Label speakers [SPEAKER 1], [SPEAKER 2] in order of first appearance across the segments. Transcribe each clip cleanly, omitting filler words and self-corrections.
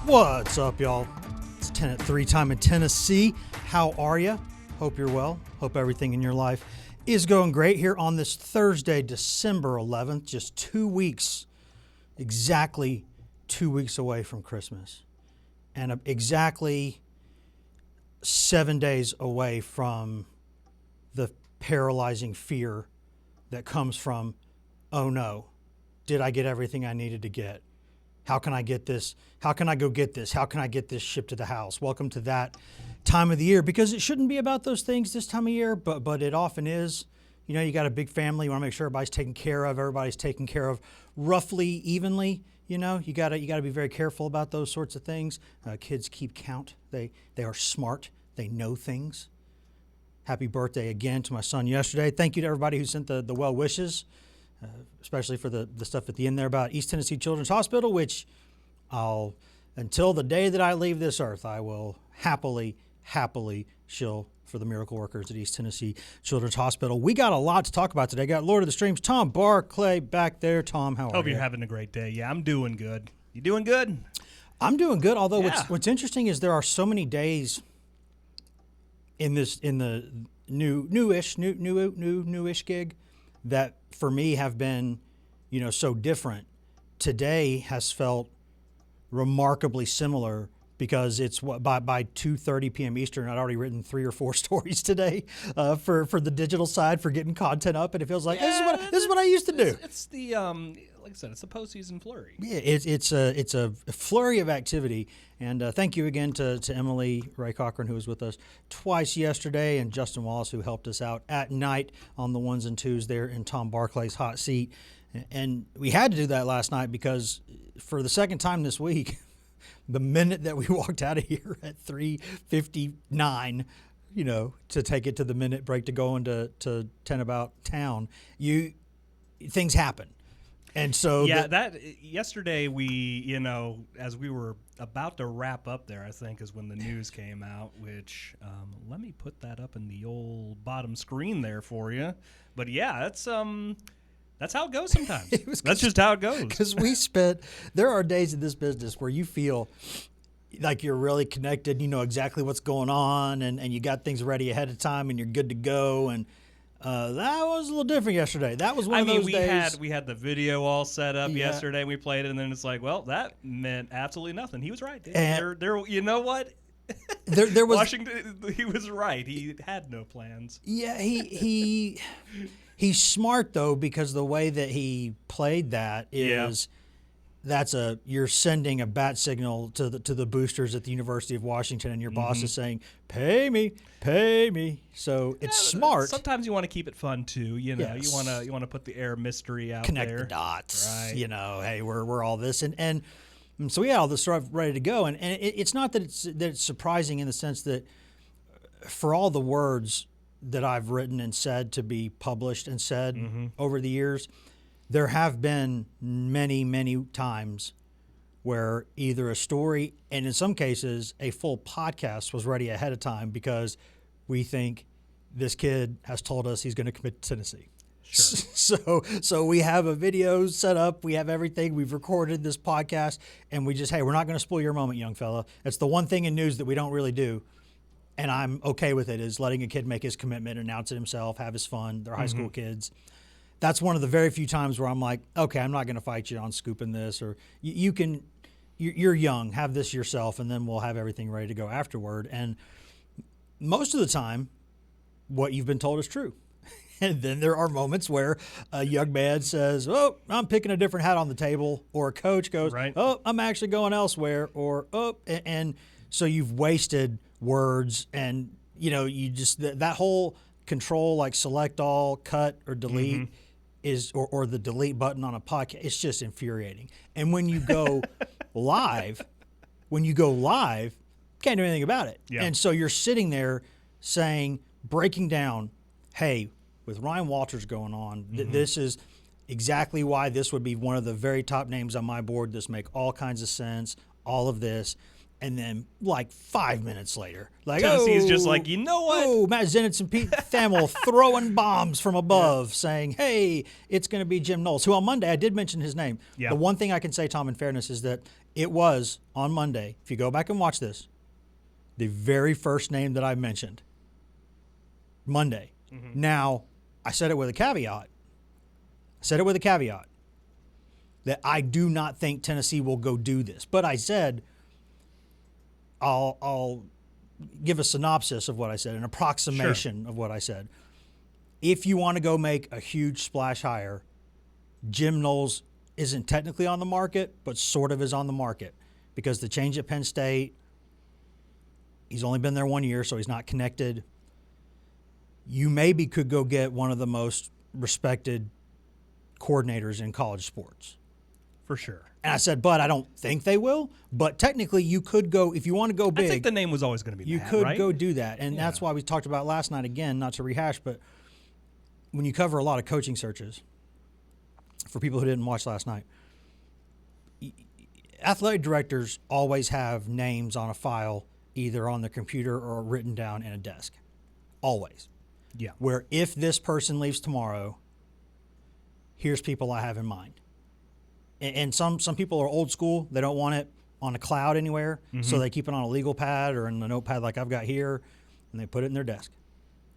[SPEAKER 1] What's up, y'all? It's 10 at 3 time in Tennessee. How are you? Hope you're well. Hope everything in your life is going great here on this Thursday, December 11th. Just 2 weeks, exactly 2 weeks away from Christmas. And exactly 7 days away from the paralyzing fear that comes from, oh no, did I get everything I needed to get? How can I get this? How can I go get this? How can I get this shipped to the house? Welcome to that time of the year, because it shouldn't be about those things this time of year, but it often is. You know, you got a big family. You want to make sure everybody's taken care of. Everybody's taken care of roughly evenly. You know, you got to be very careful about those sorts of things. Kids keep count. They are smart. They know things. Happy birthday again to my son yesterday. Thank you to everybody who sent the well wishes. Especially for the stuff at the end there about East Tennessee Children's Hospital, which until the day that I leave this earth, I will happily shill for the miracle workers at East Tennessee Children's Hospital. We got a lot to talk about today. Got Lord of the Streams, Tom Barclay back there. Tom, how are you?
[SPEAKER 2] Hope you're having a great day. Yeah, I'm doing good. You doing good?
[SPEAKER 1] I'm doing good, although
[SPEAKER 2] Yeah.
[SPEAKER 1] what's interesting is there are so many days in the newish gig that for me have been, so different. Today has felt remarkably similar because it's by 2:30 p.m. Eastern, I'd already written 3 or 4 stories today for the digital side, for getting content up, and it feels like this is what I used to do.
[SPEAKER 2] It's the like I said, it's the postseason flurry.
[SPEAKER 1] Yeah, it's a flurry of activity, and thank you again to Emily Ray Cochran, who was with us twice yesterday, and Justin Wallace, who helped us out at night on the ones and twos there in Tom Barclay's hot seat. And we had to do that last night because for the second time this week, the minute that we walked out of here at 3:59, to take it to the minute break to go into 10 about town, things happen. And so
[SPEAKER 2] yesterday we, as we were about to wrap up there, I think is when the news came out, which let me put that up in the old bottom screen there for you. But yeah, that's how it goes sometimes. That's just how it goes.
[SPEAKER 1] Because there are days in this business where you feel like you're really connected, you know exactly what's going on, and you got things ready ahead of time, and you're good to go, and that was a little different yesterday. That was one of those days.
[SPEAKER 2] We had the video all set up yesterday, and we played it, and then it's like, well, that meant absolutely nothing. He was right. You know what?
[SPEAKER 1] There was
[SPEAKER 2] Washington. He was right. He had no plans.
[SPEAKER 1] Yeah, he's smart though, because the way that he played that is. You're sending a bat signal to the boosters at the University of Washington, and your boss is saying, "Pay me." So it's smart.
[SPEAKER 2] Sometimes you want to keep it fun too.
[SPEAKER 1] Yes.
[SPEAKER 2] You want to put the air mystery out
[SPEAKER 1] Connect
[SPEAKER 2] there.
[SPEAKER 1] the dots.
[SPEAKER 2] Right.
[SPEAKER 1] Hey, we're all this, and so we had all this stuff ready to go, and it's not that it's surprising in the sense that for all the words that I've written and said to be published and said over the years. There have been many, many times where either a story, and in some cases a full podcast, was ready ahead of time because we think this kid has told us he's going to commit to Tennessee.
[SPEAKER 2] Sure.
[SPEAKER 1] So we have a video set up, we have everything, we've recorded this podcast, and we just, hey, we're not going to spoil your moment, young fella. That's the one thing in news that we don't really do, and I'm okay with it, is letting a kid make his commitment, announce it himself, have his fun. They're high school kids. That's one of the very few times where I'm like, okay, I'm not going to fight you on scooping this, or you're young, have this yourself, and then we'll have everything ready to go afterward. And most of the time, what you've been told is true. And then there are moments where a young man says, oh, I'm picking a different hat on the table, or a coach goes,
[SPEAKER 2] right.
[SPEAKER 1] Oh, I'm actually going elsewhere, or, oh, and so you've wasted words, and, you just, that whole control, like select all, cut, or delete, or the delete button on a podcast, it's just infuriating. And when you go live, can't do anything about it.
[SPEAKER 2] Yeah.
[SPEAKER 1] And so you're sitting there breaking down, hey, with Ryan Walters going on, this is exactly why this would be one of the very top names on my board. This make all kinds of sense, all of this. And then, like 5 minutes later,
[SPEAKER 2] Tennessee's just like, you know what?
[SPEAKER 1] Oh, Matt Zenitz and Pete Thamel throwing bombs from above, saying, hey, it's going to be Jim Knowles, who on Monday, I did mention his name.
[SPEAKER 2] Yeah.
[SPEAKER 1] The one thing I can say, Tom, in fairness, is that It was on Monday. If you go back and watch this, the very first name that I mentioned, Monday. Mm-hmm. Now, I said it with a caveat. That I do not think Tennessee will go do this. But I said, I'll give a synopsis of what I said, an approximation of what I said. If you want to go make a huge splash hire, Jim Knowles isn't technically on the market, but sort of is on the market because the change at Penn State, he's only been there 1 year, so he's not connected. You maybe could go get one of the most respected coordinators in college sports.
[SPEAKER 2] For sure.
[SPEAKER 1] And I said, but I don't think they will. But technically, you could go, if you want to go big.
[SPEAKER 2] I think the name was always going to be
[SPEAKER 1] you
[SPEAKER 2] Matt,
[SPEAKER 1] could
[SPEAKER 2] right?
[SPEAKER 1] go do that. And that's why we talked about last night again, not to rehash, but when you cover a lot of coaching searches, for people who didn't watch last night, athletic directors always have names on a file, either on the computer or written down in a desk. Always.
[SPEAKER 2] Yeah.
[SPEAKER 1] Where if this person leaves tomorrow, here's people I have in mind. And some people are old school. They don't want it on a cloud anywhere, so they keep it on a legal pad or in a notepad like I've got here, and they put it in their desk.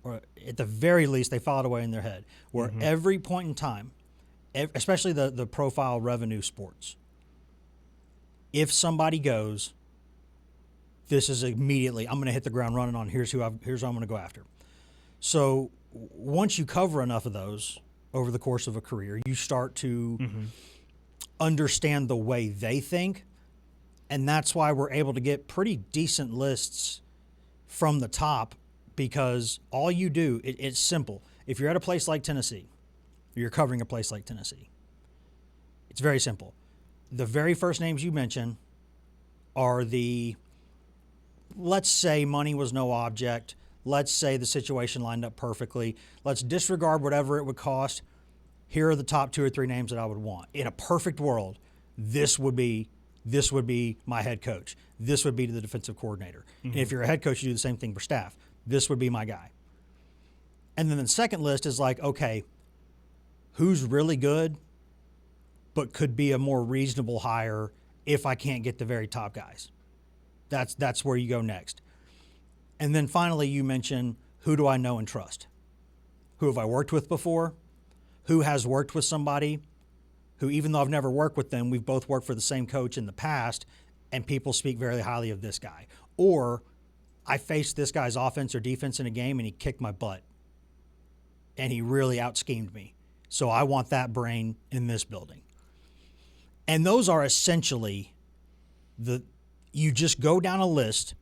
[SPEAKER 1] Or at the very least, they file it away in their head. Where every point in time, especially the profile revenue sports, if somebody goes, this is immediately, I'm going to hit the ground running on here's who I'm going to go after. So once you cover enough of those over the course of a career, you start to understand the way they think, and that's why we're able to get pretty decent lists from the top, because all you do, it's simple. If you're at a place like Tennessee, you're covering a place like Tennessee, it's very simple. The very first names you mention are let's say money was no object. Let's say the situation lined up perfectly. Let's disregard whatever it would cost. Here are the top 2 or 3 names that I would want. In a perfect world, this would be my head coach. This would be the defensive coordinator. And if you're a head coach, you do the same thing for staff. This would be my guy. And then the second list is like, okay, who's really good but could be a more reasonable hire if I can't get the very top guys? That's where you go next. And then finally you mention, who do I know and trust? Who have I worked with before? Who has worked with somebody who, even though I've never worked with them, we've both worked for the same coach in the past, and people speak very highly of this guy. Or I faced this guy's offense or defense in a game and he kicked my butt and he really out-schemed me. So I want that brain in this building. And those are essentially you just go down a list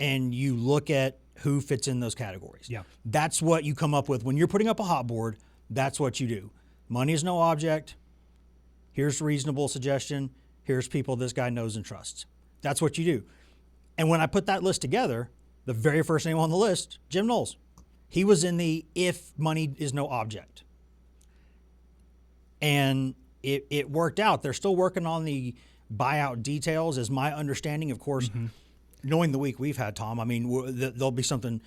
[SPEAKER 1] and you look at who fits in those categories.
[SPEAKER 2] Yeah.
[SPEAKER 1] That's what you come up with. When you're putting up a hot board, that's what you do. Money is no object. Here's a reasonable suggestion. Here's people this guy knows and trusts. That's what you do. And when I put that list together, the very first name on the list, Jim Knowles. He was in the if money is no object. And it worked out. They're still working on the buyout details, is my understanding. Of course, knowing the week we've had, Tom, I mean, there'll be something,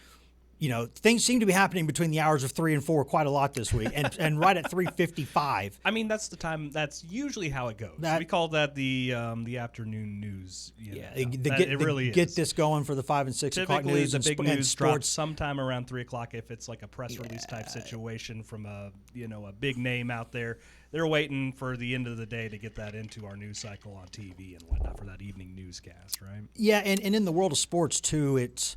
[SPEAKER 1] things seem to be happening between the hours of 3 and 4 quite a lot this week, and right at 3:55.
[SPEAKER 2] I mean, that's the time. That's usually how it goes. We call that the afternoon news. It really is.
[SPEAKER 1] Get this going for the 5 and 6 o'clock news.
[SPEAKER 2] The big news
[SPEAKER 1] sports
[SPEAKER 2] drops sometime around 3 o'clock if it's like a press release type situation from a big name out there. They're waiting for the end of the day to get that into our news cycle on TV and whatnot for that evening newscast, right?
[SPEAKER 1] Yeah, and in the world of sports too, it's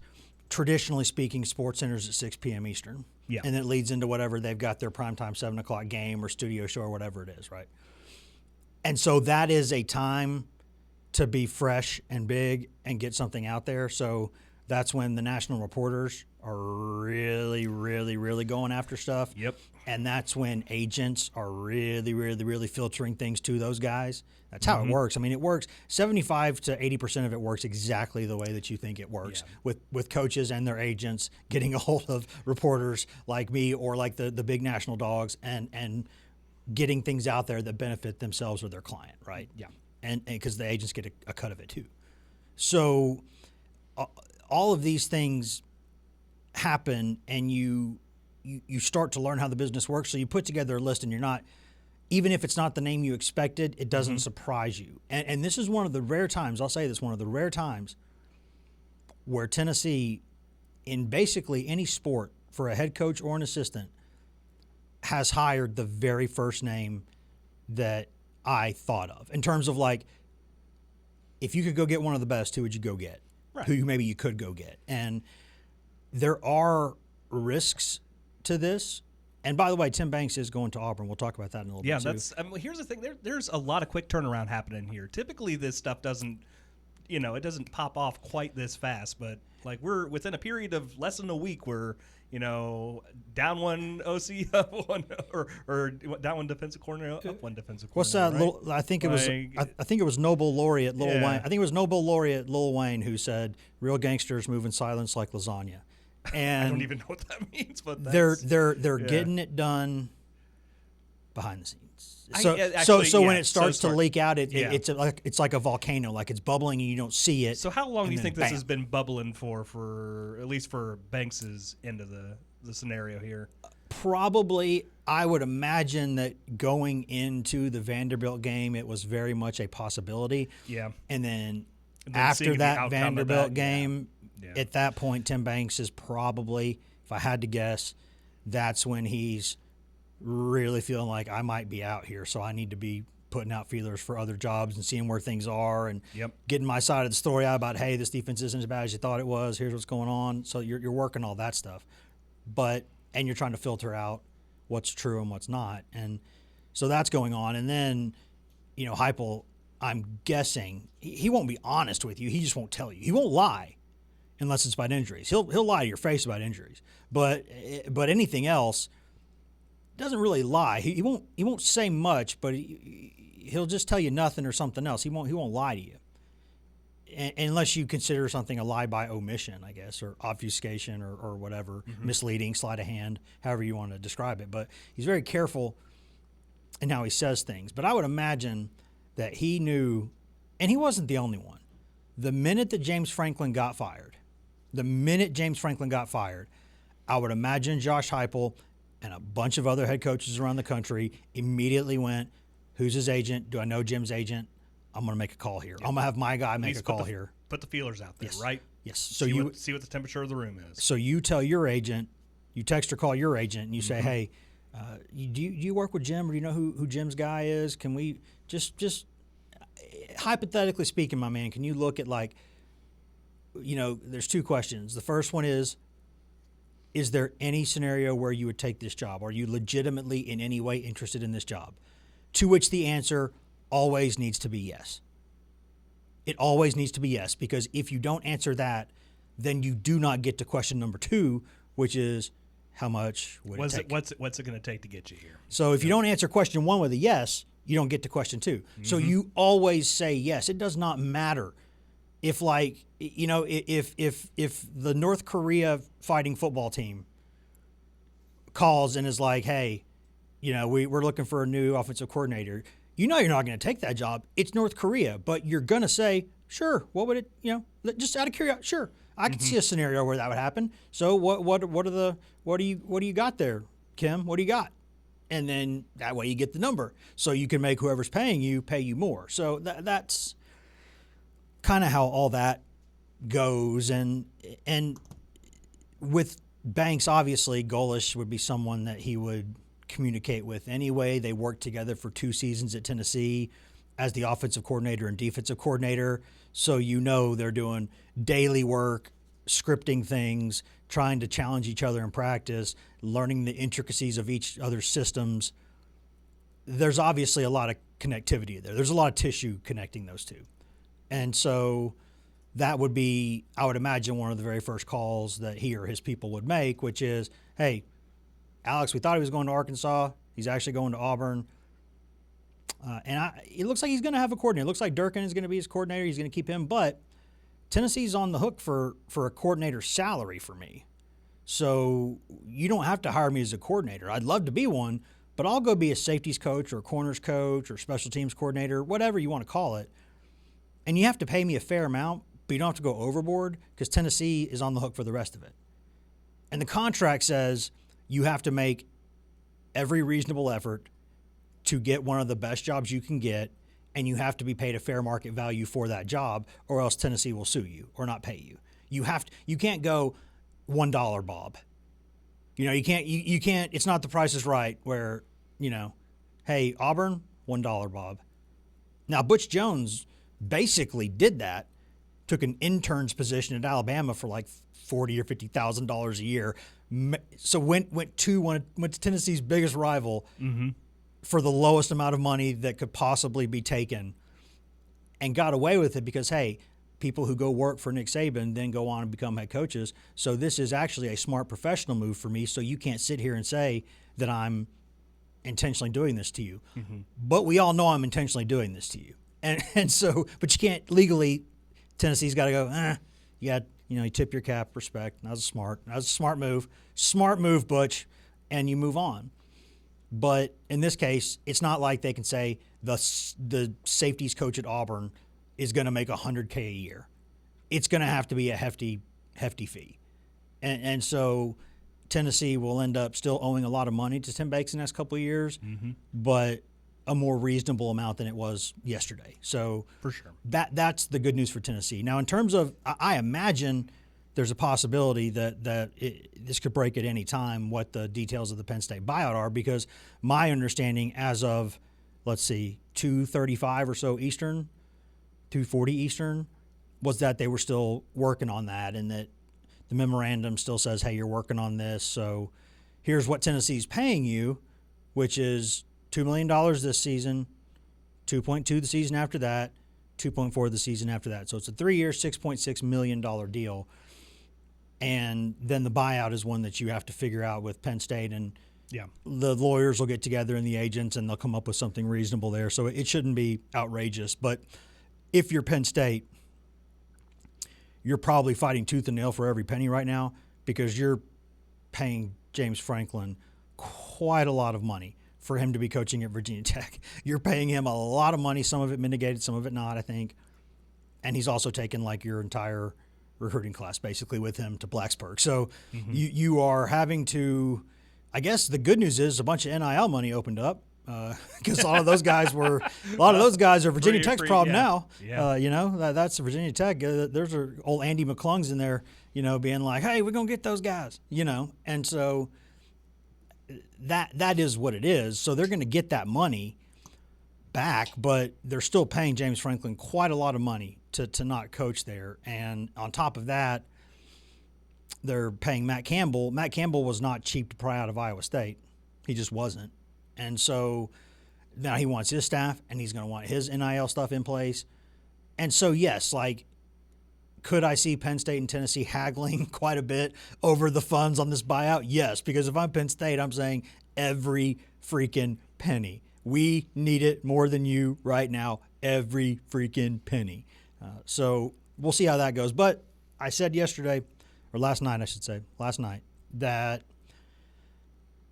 [SPEAKER 1] traditionally speaking, Sports Center's at 6 p.m. Eastern.
[SPEAKER 2] Yeah.
[SPEAKER 1] And it leads into whatever they've got their primetime 7 o'clock game or studio show or whatever it is, right? And so that is a time to be fresh and big and get something out there. So that's when the national reporters are really, really, really going after stuff.
[SPEAKER 2] Yep.
[SPEAKER 1] And that's when agents are really, really, really filtering things to those guys. That's how it works. I mean, it works. 75 to 80% of it works exactly the way that you think it works, with coaches and their agents getting a hold of reporters like me or like the big national dogs and getting things out there that benefit themselves or their client, right?
[SPEAKER 2] Yeah.
[SPEAKER 1] And because the agents get a cut of it too. So all of these things happen, and you start to learn how the business works. So you put together a list, and you're not even if it's not the name you expected, it doesn't surprise you. And this is one of the rare times, I'll say this, one of the rare times where Tennessee, in basically any sport, for a head coach or an assistant, has hired the very first name that I thought of. In terms of like, if you could go get one of the best, who would you go get?
[SPEAKER 2] Right.
[SPEAKER 1] Who maybe you could go get. And there are risks to this. And by the way, Tim Banks is going to Auburn. We'll talk about that in a little bit too.
[SPEAKER 2] Yeah, here's the thing. There's a lot of quick turnaround happening here. Typically, this stuff doesn't, it doesn't pop off quite this fast. But like we're within a period of less than a week, we're down one OC, up one, or down one defensive coordinator, up one defensive coordinator.
[SPEAKER 1] What's that?
[SPEAKER 2] Right?
[SPEAKER 1] I think it was. I think it was Nobel laureate Lil Wayne. I think it was Nobel laureate Lil Wayne who said, "Real gangsters move in silence like lasagna." And
[SPEAKER 2] I don't even know what that means, but
[SPEAKER 1] they're getting it done behind the scenes. So when it starts to leak out, it's like a volcano, like it's bubbling and you don't see it.
[SPEAKER 2] So how long do you think this has been bubbling for at least for Banks's end of the scenario here?
[SPEAKER 1] Probably, I would imagine that going into the Vanderbilt game, it was very much a possibility.
[SPEAKER 2] Yeah,
[SPEAKER 1] and then after that Vanderbilt game.
[SPEAKER 2] Yeah.
[SPEAKER 1] At that point, Tim Banks is probably, if I had to guess, that's when he's really feeling like I might be out here, so I need to be putting out feelers for other jobs and seeing where things are and getting my side of the story out about, hey, this defense isn't as bad as you thought it was. Here's what's going on. So you're working all that stuff. And you're trying to filter out what's true and what's not. And so that's going on. And then, Heupel, I'm guessing, he won't be honest with you. He just won't tell you. He won't lie. Unless it's about injuries, he'll lie to your face about injuries. But anything else, doesn't really lie. He won't say much, but he'll just tell you nothing or something else. He won't lie to you, unless you consider something a lie by omission, I guess, or obfuscation or whatever, misleading, sleight of hand, however you want to describe it. But he's very careful in how he says things. But I would imagine that he knew, and he wasn't the only one. The minute that James Franklin got fired, I would imagine Josh Heupel and a bunch of other head coaches around the country immediately went, who's his agent? Do I know Jim's agent? I'm going to make a call here. I'm going to have my guy make a call here.
[SPEAKER 2] Put the feelers out there, right?
[SPEAKER 1] Yes.
[SPEAKER 2] So see what the temperature of the room is.
[SPEAKER 1] So you tell your agent, you text or call your agent, and you say, hey, do you work with Jim, or do you know who Jim's guy is? Can we just hypothetically speaking, my man, can you look at there's two questions. The first one is there any scenario where you would take this job? Are you legitimately in any way interested in this job? To which the answer always needs to be yes. It always needs to be yes, because if you don't answer that, then you do not get to question number two, which is how much would it take?
[SPEAKER 2] What's it going to take to get you here?
[SPEAKER 1] So if you don't answer question one with a yes, you don't get to question two. So you always say yes. It does not matter. If if the North Korea fighting football team calls and is like, hey, we're looking for a new offensive coordinator, you're not going to take that job. It's North Korea, but you're going to say, sure. What would it, just out of curiosity, sure. I could see a scenario where that would happen. So what do you got there, Kim? What do you got? And then that way you get the number, so you can make whoever's paying you pay you more. So that's kind of how all that goes. And with Banks, obviously, Golish would be someone that he would communicate with anyway. They worked together for 2 seasons at Tennessee as the offensive coordinator and defensive coordinator. So they're doing daily work, scripting things, trying to challenge each other in practice, learning the intricacies of each other's systems. There's obviously a lot of connectivity there. There's a lot of tissue connecting those two. And so that would be, I would imagine, one of the very first calls that he or his people would make, which is, hey, Alex, we thought he was going to Arkansas. He's actually going to Auburn. It looks like he's going to have a coordinator. It looks like Durkin is going to be his coordinator. He's going to keep him. But Tennessee's on the hook for a coordinator salary for me. So you don't have to hire me as a coordinator. I'd love to be one, but I'll go be a safeties coach or a corners coach or special teams coordinator, whatever you want to call it. And you have to pay me a fair amount, but you don't have to go overboard because Tennessee is on the hook for the rest of it. And the contract says you have to make every reasonable effort to get one of the best jobs you can get, and you have to be paid a fair market value for that job, or else Tennessee will sue you or not pay you. You can't go $1, Bob. You can't. You can't. It's not The Price is Right where hey, Auburn, $1, Bob. Now Butch Jones basically did that. Took an intern's position at Alabama for like $40,000 or $50,000 a year. So went to Tennessee's biggest rival for the lowest amount of money that could possibly be taken, and got away with it because, hey, people who go work for Nick Saban then go on and become head coaches. So this is actually a smart professional move for me. So you can't sit here and say that I'm intentionally doing this to you. But we all know I'm intentionally doing this to you. And so, but you can't legally. Tennessee's got to go, you tip your cap, respect. That was a smart move. Smart move, Butch, and you move on. But in this case, it's not like they can say the safeties coach at Auburn is going to make $100K a year. It's going to have to be a hefty fee. And so Tennessee will end up still owing a lot of money to Tim Banks in the next couple of years, but a more reasonable amount than it was yesterday. So
[SPEAKER 2] for sure,
[SPEAKER 1] that's the good news for Tennessee. Now, in terms of, I imagine there's a possibility that this could break at any time what the details of the Penn State buyout are, because my understanding as of, let's see, 2:35 or so Eastern, 2:40 Eastern, was that they were still working on that, and that the memorandum still says, hey, you're working on this, so here's what Tennessee's paying you, which is $2 million this season, 2.2 the season after that, 2.4 the season after that. So it's a 3-year, $6.6 million deal. And then the buyout is one that you have to figure out with Penn State, and the lawyers will get together and the agents, and they'll come up with something reasonable there. So it shouldn't be outrageous. But if you're Penn State, you're probably fighting tooth and nail for every penny right now, because you're paying James Franklin quite a lot of money for him to be coaching at Virginia Tech. You're paying him a lot of money, some of it mitigated, some of it not, I think. And he's also taken like your entire recruiting class basically with him to Blacksburg. So you are having to, I guess the good news is a bunch of NIL money opened up, because a lot of those guys are Virginia Tech's problem now. That's Virginia Tech. There's old Andy McClung's in there, being like, hey, we're going to get those guys, and so that is what it is. So they're going to get that money back, but they're still paying James Franklin quite a lot of money to not coach there. And on top of that, they're paying Matt Campbell. Matt Campbell was not cheap to pry out of Iowa State. He just wasn't. And so now he wants his staff, and he's going to want his NIL stuff in place. And so, yes, could I see Penn State and Tennessee haggling quite a bit over the funds on this buyout? Yes, because if I'm Penn State, I'm saying every freaking penny. We need it more than you right now, every freaking penny. So we'll see how that goes. But I said last night, that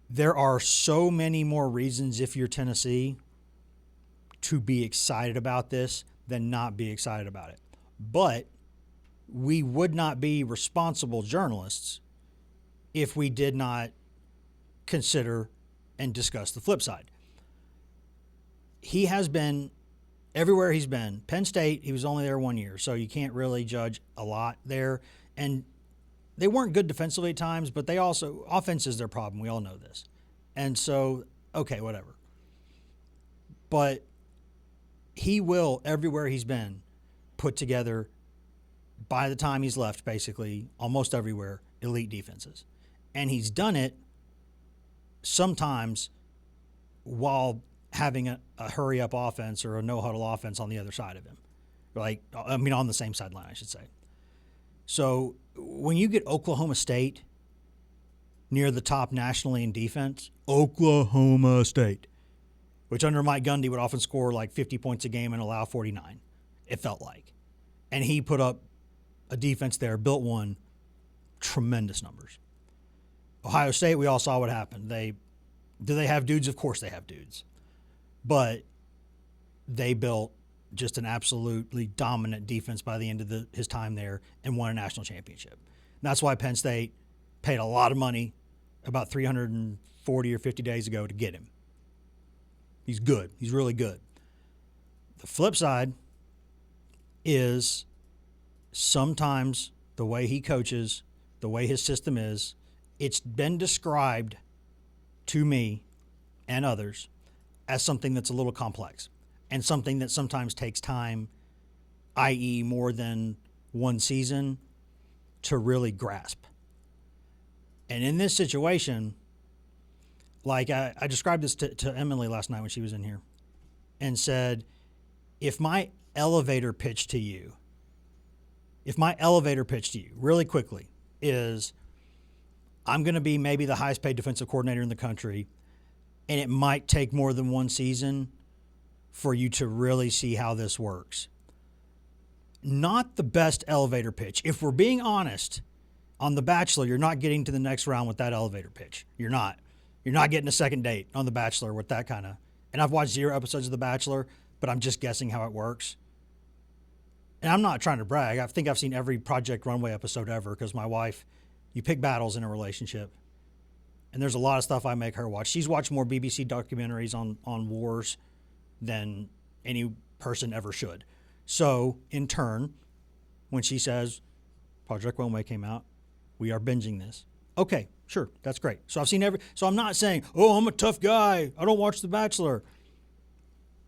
[SPEAKER 1] there are so many more reasons, if you're Tennessee, to be excited about this than not be excited about it. But we would not be responsible journalists if we did not consider and discuss the flip side. He has been everywhere he's been. Penn State, he was only there 1 year, so you can't really judge a lot there. And they weren't good defensively at times, but they also, offense is their problem. We all know this. And so, okay, whatever. But he will, everywhere he's been, put together, by the time he's left, basically, almost everywhere, elite defenses. And he's done it sometimes while having a hurry-up offense or a no-huddle offense on the other side of him. On the same sideline, I should say. So when you get Oklahoma State near the top nationally in defense, Oklahoma State, which under Mike Gundy would often score like 50 points a game and allow 49, it felt like. And he put up a defense there, built one, tremendous numbers. Ohio State, we all saw what happened. Do they have dudes? Of course they have dudes. But they built just an absolutely dominant defense by the end of his time there and won a national championship. And that's why Penn State paid a lot of money about 340 or 50 days ago to get him. He's good. He's really good. The flip side is sometimes the way he coaches, the way his system is, it's been described to me and others as something that's a little complex and something that sometimes takes time, i.e. more than one season, to really grasp. And in this situation, like I described this to Emily last night when she was in here and said, if my elevator pitch to you really quickly is I'm going to be maybe the highest paid defensive coordinator in the country, and it might take more than one season for you to really see how this works. Not the best elevator pitch. If we're being honest, on The Bachelor, you're not getting to the next round with that elevator pitch. You're not. You're not getting a second date on The Bachelor with that kind of. And I've watched 0 episodes of The Bachelor, but I'm just guessing how it works. And I'm not trying to brag. I think I've seen every Project Runway episode ever because my wife, you pick battles in a relationship. And there's a lot of stuff I make her watch. She's watched more BBC documentaries on wars than any person ever should. So, in turn, when she says, Project Runway came out, we are binging this. Okay, sure, that's great. So I've seen so I'm not saying, oh, I'm a tough guy. I don't watch The Bachelor.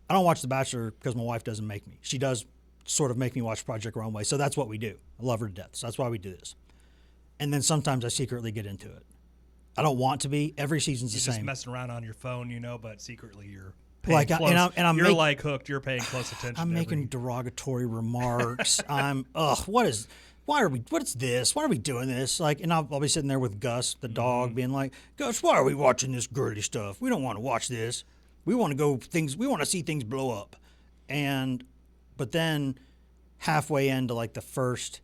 [SPEAKER 1] I don't watch The Bachelor because my wife doesn't make me. She does sort of make me watch Project Runway, so that's what we do. I love her to death, so that's why we do this. And then sometimes I secretly get into it. I don't want to be. Every season's the same.
[SPEAKER 2] You're just messing around on your phone, but secretly you're paying close. You're like hooked. You're paying close attention.
[SPEAKER 1] I'm making derogatory remarks. What's this? Why are we doing this? And I'll be sitting there with Gus, the dog, being like, Gus, why are we watching this girly stuff? We don't want to watch this. We want to see things blow up. But then halfway into the first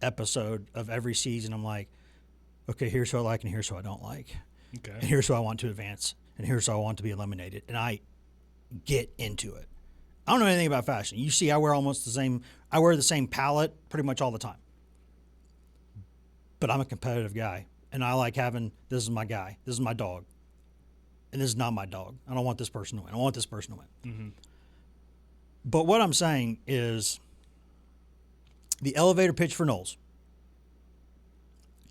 [SPEAKER 1] episode of every season, I'm like, okay, here's who I like and here's who I don't like.
[SPEAKER 2] Okay.
[SPEAKER 1] And here's who I want to advance and here's who I want to be eliminated. And I get into it. I don't know anything about fashion. You see, I wear the same palette pretty much all the time. But I'm a competitive guy, and I like having, this is my guy, this is my dog, and this is not my dog. I don't want this person to win. I want this person to win. Mm-hmm. But what I'm saying is the elevator pitch for Knowles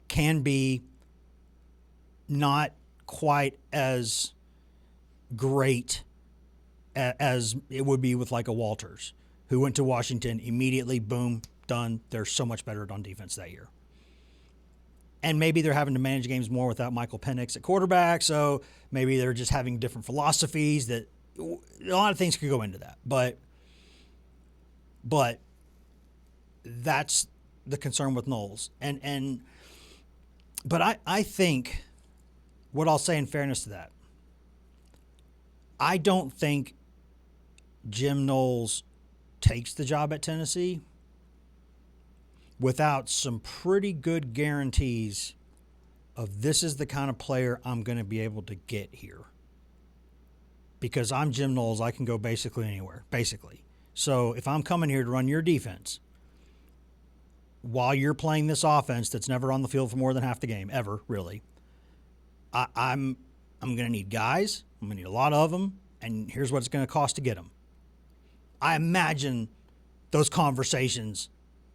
[SPEAKER 1] can be not quite as great as it would be with a Walters, who went to Washington immediately, boom, done. They're so much better on defense that year. And maybe they're having to manage games more without Michael Penix at quarterback, so maybe they're just having different philosophies. That a lot of things could go into that. But that's the concern with Knowles. But I think what I'll say in fairness to that, I don't think Jim Knowles takes the job at Tennessee without some pretty good guarantees of this is the kind of player I'm going to be able to get here. Because I'm Jim Knowles, I can go basically anywhere, basically. So if I'm coming here to run your defense while you're playing this offense that's never on the field for more than half the game, ever, really, I'm going to need guys. I'm going to need a lot of them, and here's what it's going to cost to get them. I imagine those conversations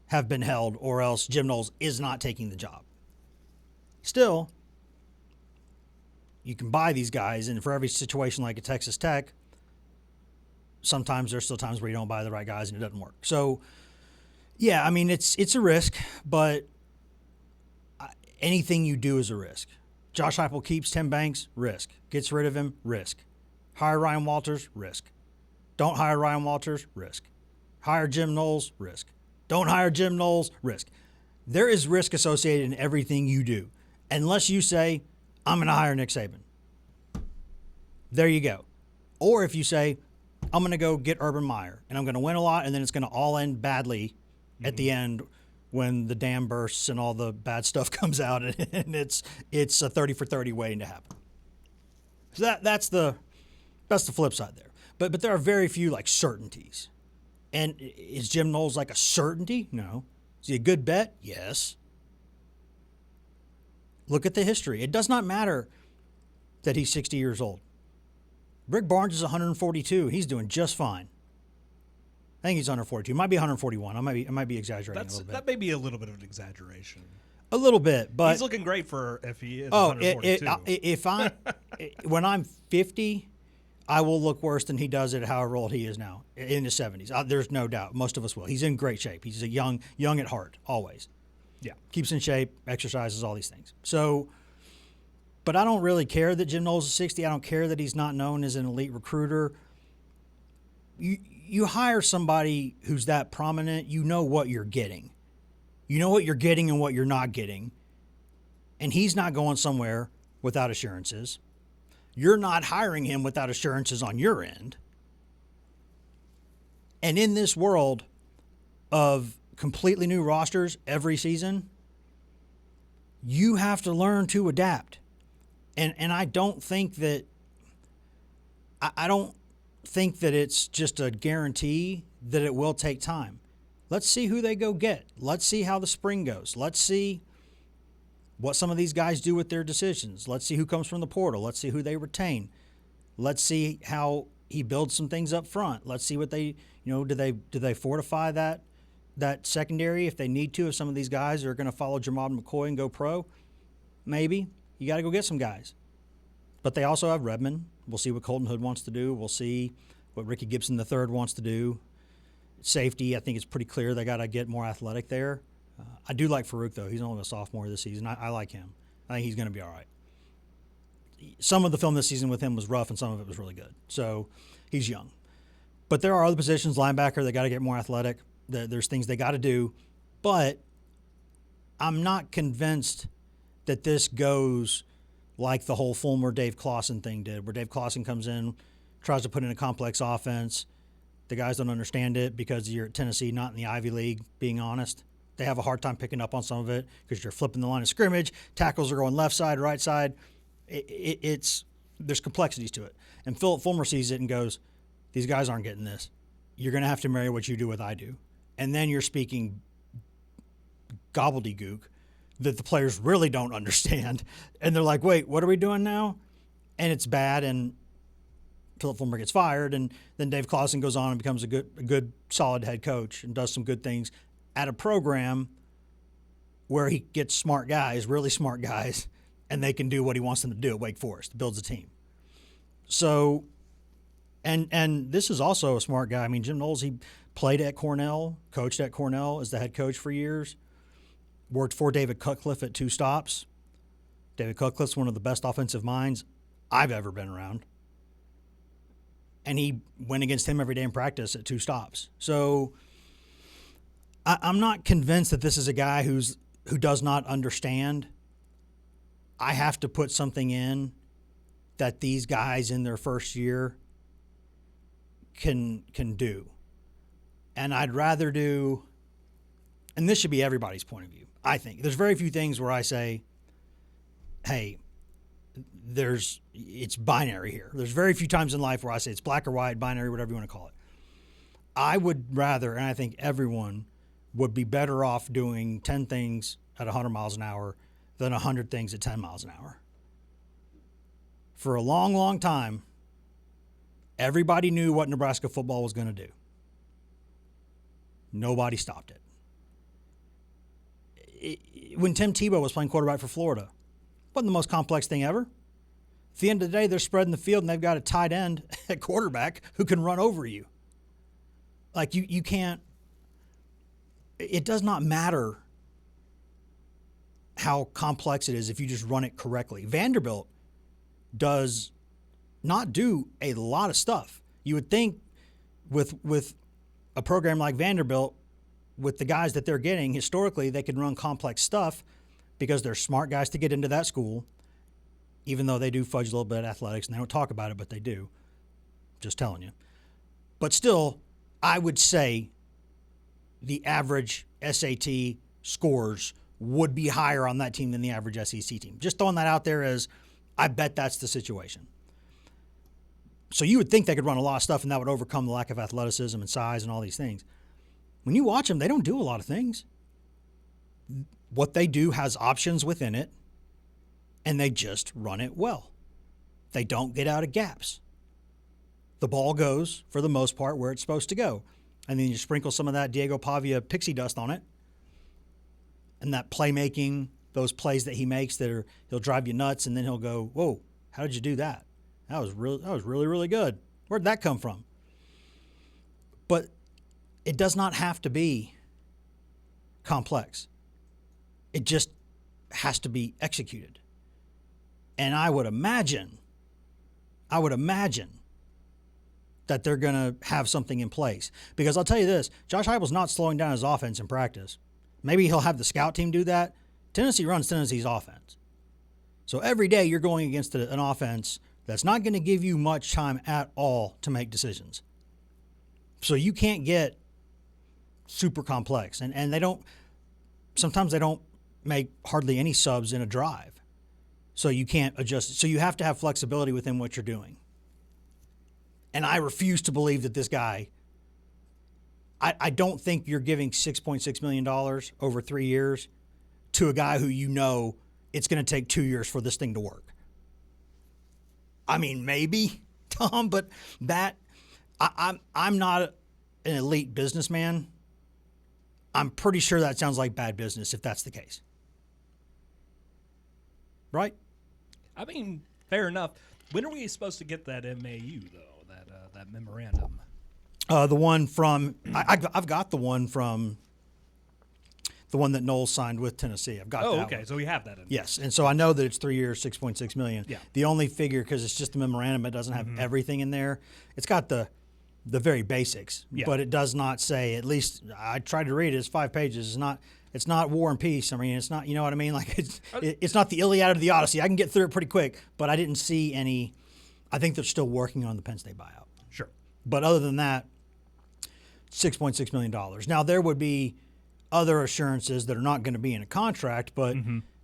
[SPEAKER 1] have been held, or else Jim Knowles is not taking the job. Still, you can buy these guys, and for every situation like at Texas Tech, sometimes there's still times where you don't buy the right guys and it doesn't work. So, yeah, I mean, it's a risk, but anything you do is a risk. Josh Heupel keeps Tim Banks, risk. Gets rid of him, risk. Hire Ryan Walters, risk. Don't hire Ryan Walters, risk. Hire Jim Knowles, risk. Don't hire Jim Knowles, risk. There is risk associated in everything you do, unless you say, I'm going to hire Nick Saban. There you go. Or if you say, I'm going to go get Urban Meyer, and I'm going to win a lot, and then it's going to all end badly at the end when the dam bursts and all the bad stuff comes out, and it's a 30 for 30 waiting to happen. So that's the flip side there. But there are very few certainties. And is Jim Knowles a certainty? No. Is he a good bet? Yes. Look at the history. It does not matter that he's 60 years old. Rick Barnes is 142. He's doing just fine. I think he's 142. Might be 141. I might be exaggerating a little bit.
[SPEAKER 2] That may be a little bit of an exaggeration.
[SPEAKER 1] A little bit, but
[SPEAKER 2] he's looking great for if he is 142.
[SPEAKER 1] When I'm 50, I will look worse than he does at however old he is now in his 70s. There's no doubt. Most of us will. He's in great shape. He's a young at heart, always.
[SPEAKER 2] Yeah.
[SPEAKER 1] Keeps in shape, exercises, all these things. So, but I don't really care that Jim Knowles is 60. I don't care that he's not known as an elite recruiter. You hire somebody who's that prominent, you know what you're getting. You know what you're getting and what you're not getting. And he's not going somewhere without assurances. You're not hiring him without assurances on your end. And in this world of completely new rosters every season, you have to learn to adapt. And I don't think that it's just a guarantee that it will take time. Let's see who they go get. Let's see how the spring goes. Let's see what some of these guys do with their decisions. Let's see who comes from the portal. Let's see who they retain. Let's see how he builds some things up front. Let's see what they, do they fortify that secondary if they need to, if some of these guys are going to follow Jamal McCoy and go pro. Maybe. You got to go get some guys. But they also have Redmond. We'll see what Colton Hood wants to do. We'll see what Ricky Gibson III wants to do. Safety, I think it's pretty clear they got to get more athletic there. I do like Farouk, though. He's only a sophomore this season. I like him. I think he's going to be all right. Some of the film this season with him was rough, and some of it was really good. So he's young. But there are other positions, linebacker, they got to get more athletic. There's things they got to do. But I'm not convinced that this goes like the whole Fulmer-Dave Clawson thing did, where Dave Clawson comes in, tries to put in a complex offense. The guys don't understand it because you're at Tennessee, not in the Ivy League, being honest. They have a hard time picking up on some of it because you're flipping the line of scrimmage. Tackles are going left side, right side. There's complexities to it. And Philip Fulmer sees it and goes, these guys aren't getting this. You're going to have to marry what you do with I do. And then you're speaking gobbledygook that the players really don't understand. And they're like, wait, what are we doing now? And it's bad, and Philip Fulmer gets fired, and then Dave Clawson goes on and becomes a good, solid head coach and does some good things at a program where he gets smart guys, really smart guys, and they can do what he wants them to do at Wake Forest, builds a team. So, and this is also a smart guy. I mean, Jim Knowles, he played at Cornell, coached at Cornell as the head coach for years, worked for David Cutcliffe at 2 stops. David Cutcliffe's one of the best offensive minds I've ever been around. And he went against him every day in practice at 2 stops. So I'm not convinced that this is a guy who does not understand. I have to put something in that these guys in their first year can do. And I'd rather do, and this should be everybody's point of view, I think. There's very few things where I say, hey, it's binary here. There's very few times in life where I say it's black or white, binary, whatever you want to call it. I would rather, and I think everyone would be better off doing 10 things at 100 miles an hour than 100 things at 10 miles an hour. For a long, long time, everybody knew what Nebraska football was going to do. Nobody stopped it. When Tim Tebow was playing quarterback for Florida, wasn't the most complex thing ever. At the end of the day, they're spreading the field, and they've got a tight end at quarterback who can run over you. Like, you can't – it does not matter how complex it is if you just run it correctly. Vanderbilt does not do a lot of stuff. You would think with a program like Vanderbilt, with the guys that they're getting, historically, they could run complex stuff because they're smart guys to get into that school, even though they do fudge a little bit at athletics, and they don't talk about it, but they do. Just telling you. But still, I would say the average SAT scores would be higher on that team than the average SEC team. Just throwing that out there as I bet that's the situation. So you would think they could run a lot of stuff, and that would overcome the lack of athleticism and size and all these things. When you watch them, they don't do a lot of things. What they do has options within it, and they just run it well. They don't get out of gaps. the ball goes, for the most part, where it's supposed to go. And then you sprinkle some of that Diego Pavia pixie dust on it. And that playmaking, those plays that he makes he'll drive you nuts, and then he'll go, whoa, how did you do that? That was really, really good. Where'd that come from? But it does not have to be complex. It just has to be executed. And I would imagine that they're going to have something in place. Because I'll tell you this, Josh Heupel's not slowing down his offense in practice. Maybe he'll have the scout team do that. Tennessee runs Tennessee's offense. So every day you're going against an offense that's not going to give you much time at all to make decisions. So you can't get super complex. And sometimes they don't make hardly any subs in a drive. So you can't adjust. So you have to have flexibility within what you're doing. And I refuse to believe that this guy, I don't think you're giving $6.6 million over 3 years to a guy who you know it's going to take 2 years for this thing to work. I mean, maybe, Tom, but I'm not an elite businessman. I'm pretty sure that sounds like bad business if that's the case. Right?
[SPEAKER 2] I mean, fair enough. When are we supposed to get that MAU, though, that memorandum?
[SPEAKER 1] The one from I've got the one from the one that Knowles signed with Tennessee. I've got that.
[SPEAKER 2] Oh, okay.
[SPEAKER 1] one.
[SPEAKER 2] So we have that in.
[SPEAKER 1] Yes, and so I know that it's 3 years, $6.6 million.
[SPEAKER 2] Yeah.
[SPEAKER 1] The only figure, because it's just the memorandum, it doesn't have everything in there. It's got the very basics, but it does not say. At least I tried to read it. It's 5 pages. It's not War and Peace. I mean, it's not. You know what I mean? Like it's not the Iliad or the Odyssey. I can get through it pretty quick, but I didn't see any. I think they're still working on the Penn State buyout.
[SPEAKER 2] Sure.
[SPEAKER 1] But other than that, $6.6 million. Now, there would be other assurances that are not going to be in a contract, but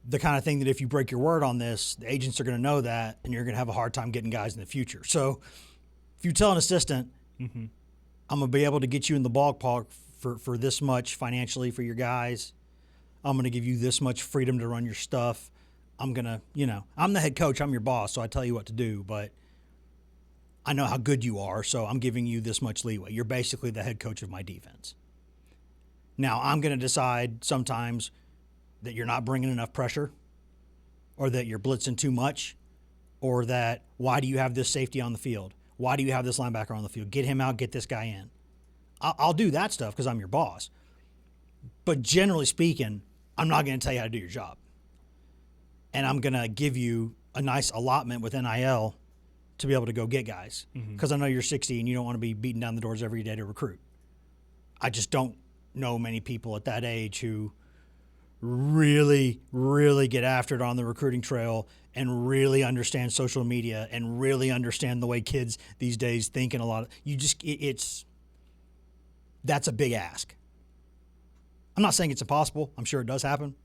[SPEAKER 1] the kind of thing that if you break your word on this, the agents are going to know that, and you're going to have a hard time getting guys in the future. So if you tell an assistant, I'm going to be able to get you in the ballpark for this much financially for your guys, I'm going to give you this much freedom to run your stuff. I'm going to, I'm the head coach, I'm your boss, so I tell you what to do, but I know how good you are, so I'm giving you this much leeway. You're basically the head coach of my defense. Now, I'm going to decide sometimes that you're not bringing enough pressure, or that you're blitzing too much, or that why do you have this safety on the field? Why do you have this linebacker on the field? Get him out, get this guy in. I'll do that stuff because I'm your boss. But generally speaking, I'm not going to tell you how to do your job. And I'm going to give you a nice allotment with NIL to be able to go get guys. Because I know you're 60 and you don't want to be beating down the doors every day to recruit. I just don't know many people at that age who really, really get after it on the recruiting trail and really understand social media and really understand the way kids these days think, and a lot of that's a big ask. I'm not saying it's impossible. I'm sure it does happen.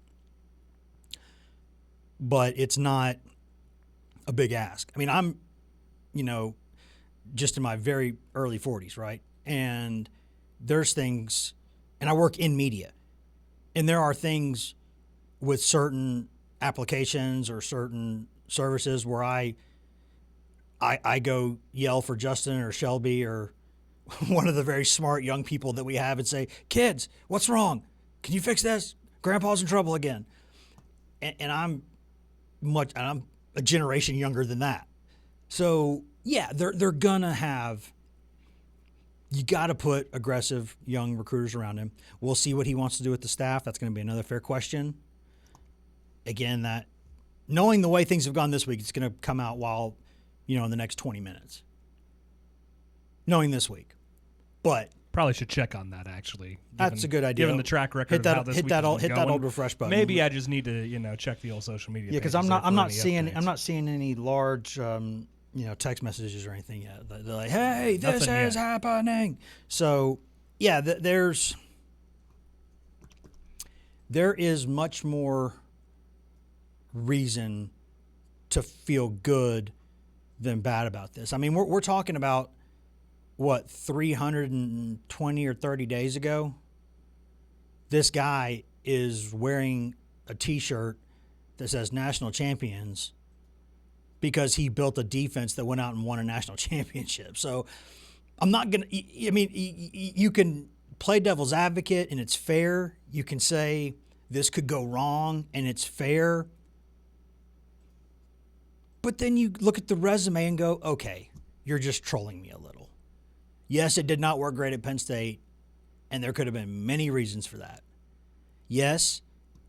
[SPEAKER 1] But it's not a big ask. I mean, I'm, just in my very early 40s, right? And there's things, and I work in media, and there are things with certain applications or certain services where I go yell for Justin or Shelby or one of the very smart young people that we have and say, kids, what's wrong? Can you fix this? Grandpa's in trouble again. And I'm a generation younger than that. So yeah, they're gonna have, you got to put aggressive young recruiters around him. We'll see what he wants to do with the staff. That's going to be another fair question. Again, that knowing the way things have gone this week, it's going to come out while, in the next 20 minutes. Knowing this week. But
[SPEAKER 2] probably should check on that, actually.
[SPEAKER 1] That's a good idea.
[SPEAKER 2] Given the track record of how this week has been
[SPEAKER 1] hit that old refresh button.
[SPEAKER 2] Maybe I just need to, check the old social media.
[SPEAKER 1] Yeah, because I'm not seeing any large text messages or anything yet. They're like, hey, this is happening. So yeah, there is much more reason to feel good than bad about this. I mean, we're talking about what, 320 or 30 days ago, this guy is wearing a T-shirt that says National Champions because he built a defense that went out and won a national championship. So I'm not going to – I mean, you can play devil's advocate and it's fair. You can say this could go wrong and it's fair. But then you look at the resume and go, okay, you're just trolling me a little. Yes, it did not work great at Penn State, and there could have been many reasons for that. Yes,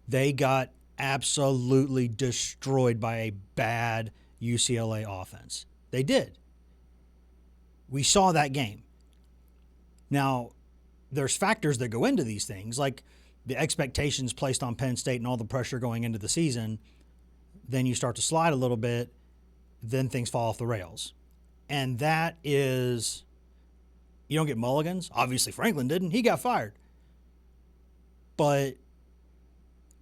[SPEAKER 1] they got absolutely destroyed by a bad UCLA offense. They did. We saw that game. Now, there's factors that go into these things, like the expectations placed on Penn State and all the pressure going into the season. Then you start to slide a little bit, then things fall off the rails. And that is, you don't get mulligans. Obviously, Franklin didn't. He got fired. But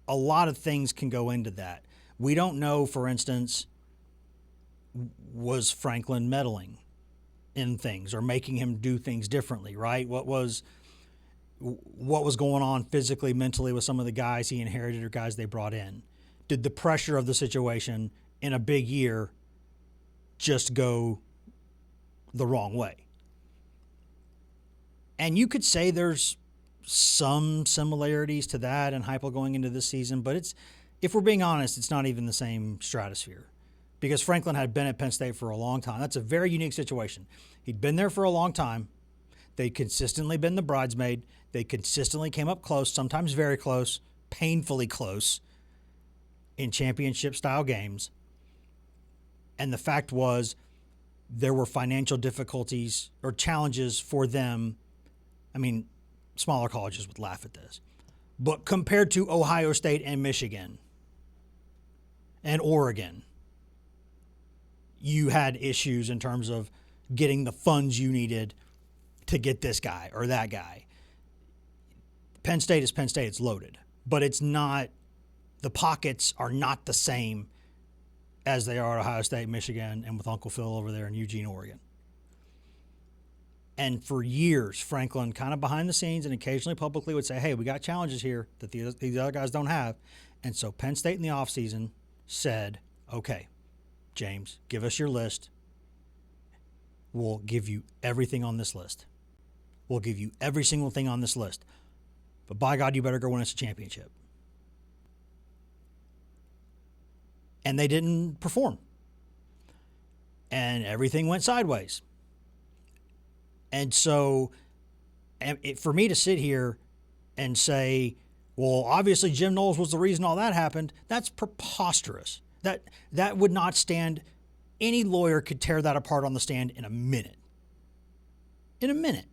[SPEAKER 1] a lot of things can go into that. We don't know, for instance, was Franklin meddling in things or making him do things differently, right? What was going on physically, mentally with some of the guys he inherited or guys they brought in? Did the pressure of the situation in a big year just go the wrong way? And you could say there's some similarities to that and Heupel going into this season, but it's, if we're being honest, it's not even the same stratosphere because Franklin had been at Penn State for a long time. That's a very unique situation. He'd been there for a long time. They'd consistently been the bridesmaid. They consistently came up close, sometimes very close, painfully close in championship-style games. And the fact was there were financial difficulties or challenges for them. I mean, smaller colleges would laugh at this. But compared to Ohio State and Michigan and Oregon, you had issues in terms of getting the funds you needed to get this guy or that guy. Penn State is Penn State. It's loaded. But it's not, the pockets are not the same as they are at Ohio State, Michigan, and with Uncle Phil over there in Eugene, Oregon. And for years, Franklin kind of behind the scenes and occasionally publicly would say, hey, we got challenges here that these other guys don't have. And so Penn State in the offseason said, okay, James, give us your list. We'll give you everything on this list. We'll give you every single thing on this list. But by God, you better go win us a championship. And they didn't perform. And everything went sideways. And so for me to sit here and say, well, obviously Jim Knowles was the reason all that happened, that's preposterous. That would not stand. Any lawyer could tear that apart on the stand in a minute. In a minute.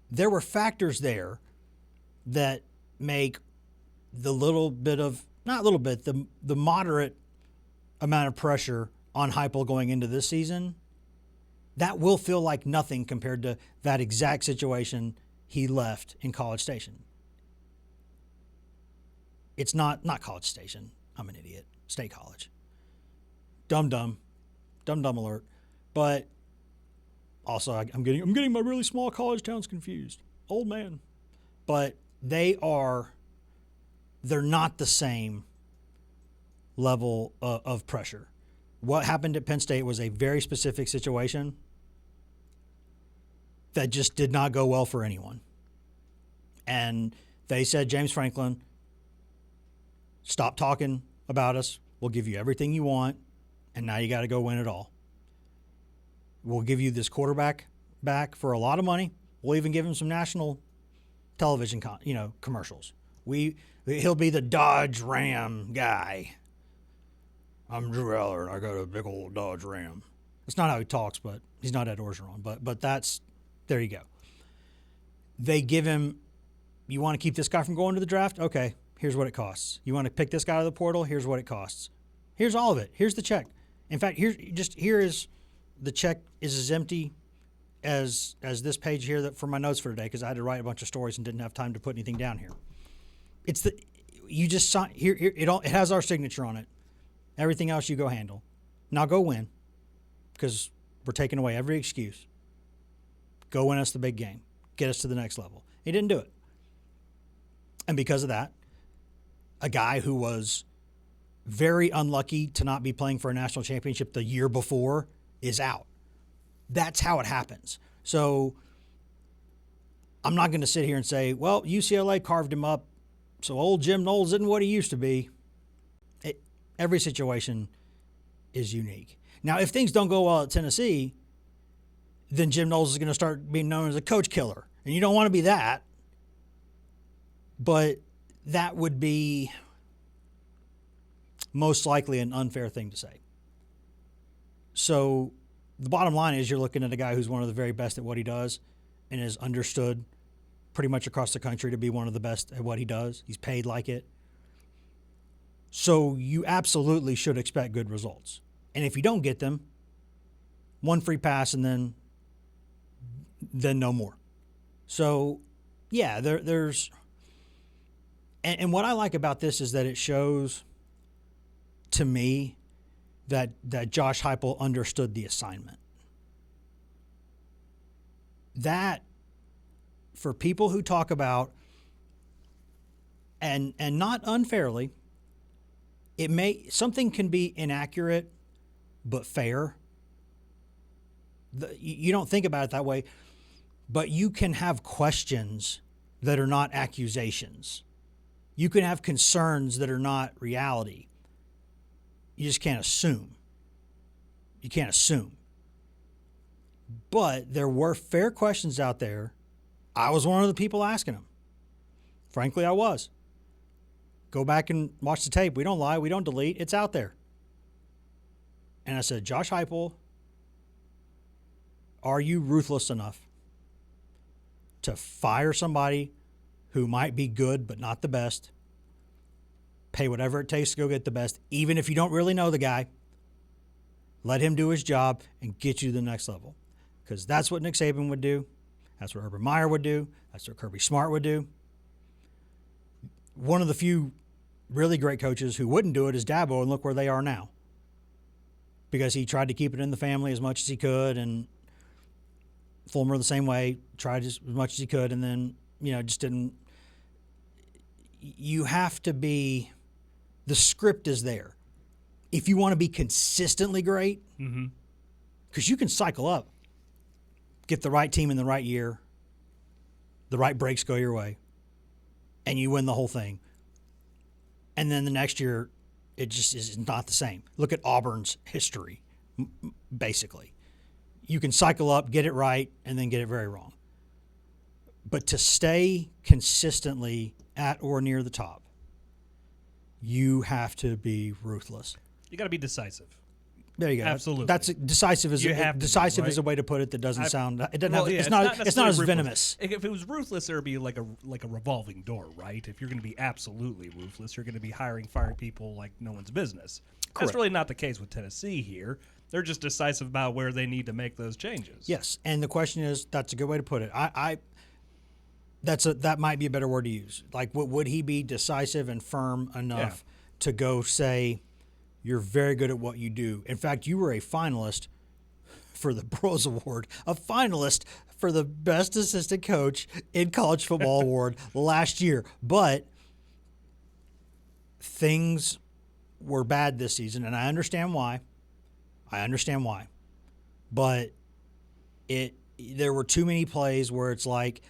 [SPEAKER 1] There were factors there that make the little bit of, not little bit, the moderate amount of pressure on Heupel going into this season, that will feel like nothing compared to that exact situation he left in College Station. It's not College Station. I'm an idiot. State College. Dumb alert. But also, I'm getting my really small college towns confused. Old man. But they're not the same level of pressure. What happened at Penn State was a very specific situation that just did not go well for anyone. And they said, James Franklin, stop talking about us. We'll give you everything you want, and now you got to go win it all. We'll give you this quarterback back for a lot of money. We'll even give him some national television commercials. He'll be the Dodge Ram guy. I'm Drew Eller, and I got a big old Dodge Ram. That's not how he talks, but he's not Ed Orgeron. But that's, there you go. They give him, you want to keep this guy from going to the draft? Okay, here's what it costs. You want to pick this guy out of the portal? Here's what it costs. Here's all of it. Here's the check. In fact, here is the check is as empty as this page here that for my notes for today, because I had to write a bunch of stories and didn't have time to put anything down here. You just sign here. It has our signature on it. Everything else you go handle. Now go win, because we're taking away every excuse. Go win us the big game. Get us to the next level. He didn't do it. And because of that, a guy who was very unlucky to not be playing for a national championship the year before is out. That's how it happens. So I'm not going to sit here and say, well, UCLA carved him up, so old Jim Knowles isn't what he used to be. Every situation is unique. Now, if things don't go well at Tennessee, then Jim Knowles is going to start being known as a coach killer. And you don't want to be that. But that would be most likely an unfair thing to say. So the bottom line is you're looking at a guy who's one of the very best at what he does and is understood pretty much across the country to be one of the best at what he does. He's paid like it. So you absolutely should expect good results. And if you don't get them, one free pass and then no more. So, yeah, there's – and what I like about this is that it shows to me that Josh Heupel understood the assignment. That, for people who talk about, and not unfairly, something can be inaccurate but fair. You don't think about it that way, but you can have questions that are not accusations. You can have concerns that are not reality. You just can't assume. You can't assume. But there were fair questions out there. I was one of the people asking them. Frankly, I was. Go back and watch the tape. We don't lie. We don't delete. It's out there. And I said, Josh Heupel, are you ruthless enough to fire somebody who might be good but not the best, pay whatever it takes to go get the best, even if you don't really know the guy, let him do his job and get you to the next level? Because that's what Nick Saban would do. That's what Urban Meyer would do. That's what Kirby Smart would do. One of the few really great coaches who wouldn't do it is Dabo, and look where they are now. Because he tried to keep it in the family as much as he could, and Fulmer the same way, tried as much as he could, and then, just didn't. You have to be, the script is there. If you want to be consistently great, because you can cycle up, get the right team in the right year, the right breaks go your way, and you win the whole thing. And then the next year, it just is not the same. Look at Auburn's history, basically. You can cycle up, get it right, and then get it very wrong. But to stay consistently at or near the top, you have to be ruthless.
[SPEAKER 2] You got to be decisive.
[SPEAKER 1] There you go.
[SPEAKER 2] Absolutely.
[SPEAKER 1] That's decisive. Is a way to put it that doesn't sound. It doesn't. It's not as
[SPEAKER 2] ruthless.
[SPEAKER 1] venomous.
[SPEAKER 2] If it was ruthless, there would be like a revolving door, right? If you're going to be absolutely ruthless, you're going to be firing people like no one's business.
[SPEAKER 1] Correct.
[SPEAKER 2] That's really not the case with Tennessee here. They're just decisive about where they need to make those changes.
[SPEAKER 1] Yes, and the question is, that's a good way to put it. That might be a better word to use. Like, would he be decisive and firm enough to go say, you're very good at what you do? In fact, you were a finalist for the Bros Award, a finalist for the Best Assistant Coach in College Football Award last year. But things were bad this season, and I understand why. But there were too many plays where it's like,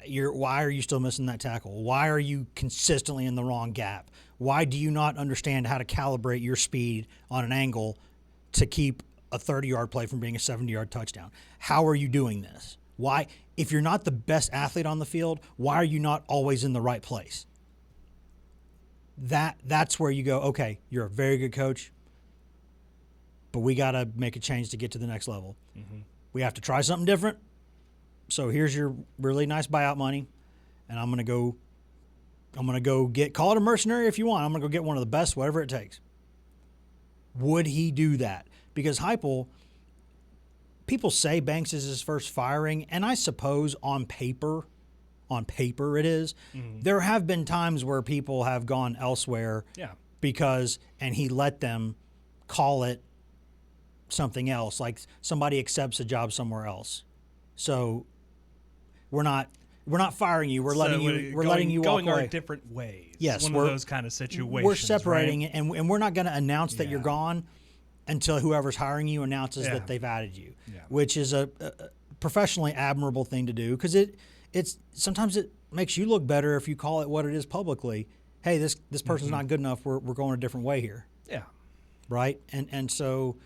[SPEAKER 1] why are you still missing that tackle? Why are you consistently in the wrong gap? Why do you not understand how to calibrate your speed on an angle to keep a 30-yard play from being a 70-yard touchdown? How are you doing this? Why, if you're not the best athlete on the field, why are you not always in the right place? That's where you go, okay, you're a very good coach, but we got to make a change to get to the next level. Mm-hmm. We have to try something different. So here's your really nice buyout money, and I'm gonna go call it a mercenary if you want. I'm gonna go get one of the best, whatever it takes. Would he do that? Because Heupel, people say Banks is his first firing, and I suppose on paper it is. Mm-hmm. There have been times where people have gone elsewhere and he let them call it something else, like somebody accepts a job somewhere else. So we're not we're not firing you. We're letting you walk
[SPEAKER 2] going
[SPEAKER 1] away.
[SPEAKER 2] our different ways.
[SPEAKER 1] Yes,
[SPEAKER 2] one of those kind of situations.
[SPEAKER 1] We're separating
[SPEAKER 2] right?
[SPEAKER 1] it, and we're not going to announce that you're
[SPEAKER 2] Yeah.
[SPEAKER 1] gone until whoever's hiring you announces
[SPEAKER 2] Yeah.
[SPEAKER 1] that they've added you,
[SPEAKER 2] Yeah.
[SPEAKER 1] which is a professionally admirable thing to do, because it's sometimes it makes you look better if you call it what it is publicly. Hey, this person's not good enough. We're going a different way here,
[SPEAKER 2] Yeah.
[SPEAKER 1] right? And so